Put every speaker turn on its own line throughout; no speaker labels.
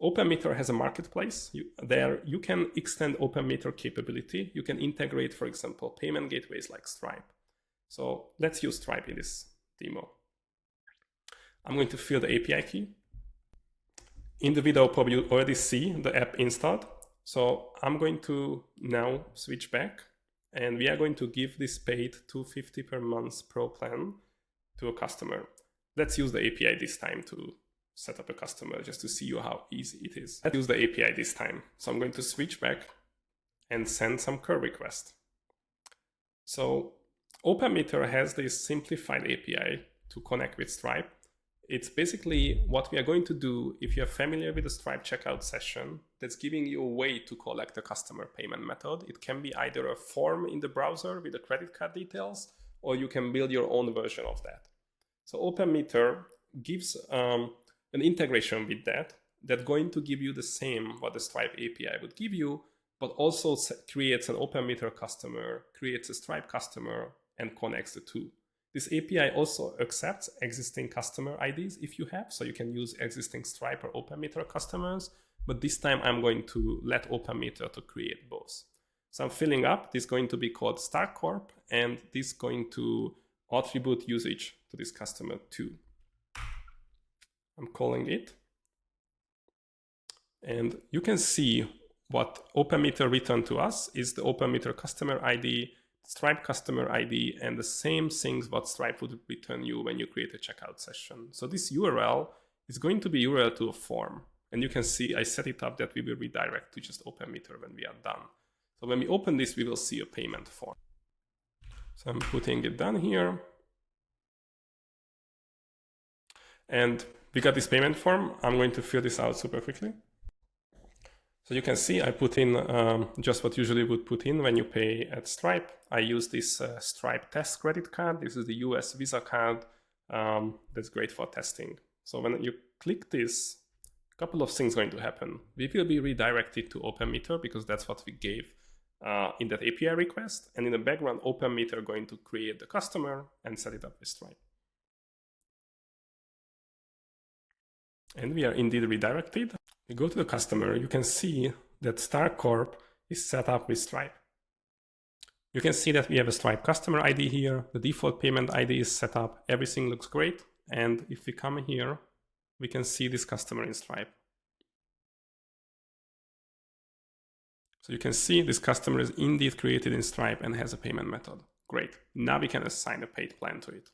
OpenMeter has a marketplace. There you can extend OpenMeter capability. You can integrate, for example, payment gateways like Stripe. So let's use Stripe in this demo. I'm going to fill the API key. In the video, probably you already see the app installed. So I'm going to now switch back, and we are going to give this paid $250 per month pro plan to a customer. Let's use the API this time to set up a customer, just to see you how easy it is. Let's use the API this time. So I'm going to switch back and send some curl request. So OpenMeter has this simplified API to connect with Stripe. It's basically what we are going to do if you're familiar with the Stripe checkout session that's giving you a way to collect a customer payment method. It can be either a form in the browser with the credit card details, or you can build your own version of that. So OpenMeter gives an integration with that's going to give you the same what the Stripe API would give you, but also creates an OpenMeter customer, creates a Stripe customer, and connects the two. This API also accepts existing customer IDs if you have, so you can use existing Stripe or OpenMeter customers, but this time I'm going to let OpenMeter to create both. So I'm filling up, this is going to be called StarCorp, and this is going to attribute usage to this customer too. I'm calling it, and you can see what OpenMeter returned to us is the OpenMeter customer ID, Stripe customer ID, and the same things what Stripe would return you when you create a checkout session. So this URL is going to be URL to a form. And you can see I set it up that we will redirect to just OpenMeter when we are done. So when we open this, we will see a payment form. So I'm putting it down here. And we got this payment form. I'm going to fill this out super quickly. So you can see I put in just what usually would put in when you pay at Stripe. I use this Stripe test credit card. This is the US Visa card. That's great for testing. So when you click this, a couple of things are going to happen. We will be redirected to OpenMeter because that's what we gave in that API request. And in the background, OpenMeter going to create the customer and set it up with Stripe. And we are indeed redirected. We go to the customer, you can see that StarCorp is set up with Stripe. You can see that we have a Stripe customer ID here, the default payment ID is set up, everything looks great. And if we come here, we can see this customer in Stripe. So you can see this customer is indeed created in Stripe and has a payment method. Great. Now we can assign a paid plan to it.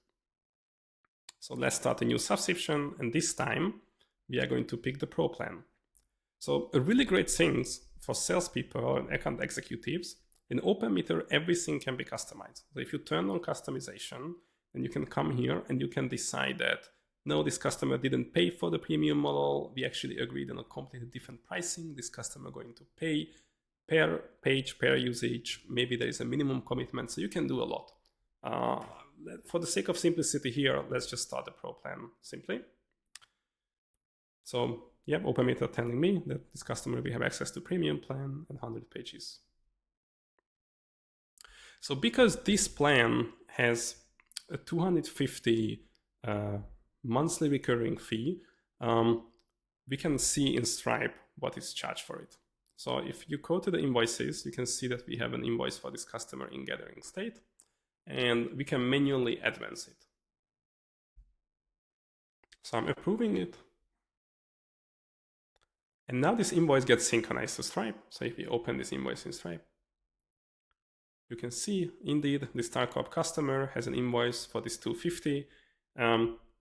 So let's start a new subscription, and this time we are going to pick the Pro plan. So a really great thing for salespeople and account executives, in OpenMeter, everything can be customized. So if you turn on customization, then you can come here and you can decide that, no, this customer didn't pay for the premium model. We actually agreed on a completely different pricing. This customer going to pay per page, per usage. Maybe there is a minimum commitment. So you can do a lot. For the sake of simplicity here, let's just start the Pro plan simply. So yeah, OpenMeter telling me that this customer will have access to premium plan and 100 pages. So because this plan has a 250 monthly recurring fee, we can see in Stripe what is charged for it. So if you go to the invoices, you can see that we have an invoice for this customer in gathering state, and we can manually advance it. So I'm approving it. And now this invoice gets synchronized to Stripe. So if we open this invoice in Stripe, you can see indeed the StarCorp customer has an invoice for this 250.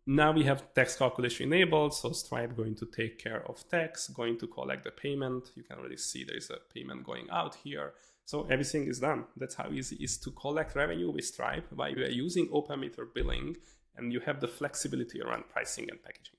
Now we have tax calculation enabled. So Stripe going to take care of tax, going to collect the payment. You can already see there is a payment going out here. So everything is done. That's how easy it is to collect revenue with Stripe while you are using OpenMeter Billing, and you have the flexibility around pricing and packaging.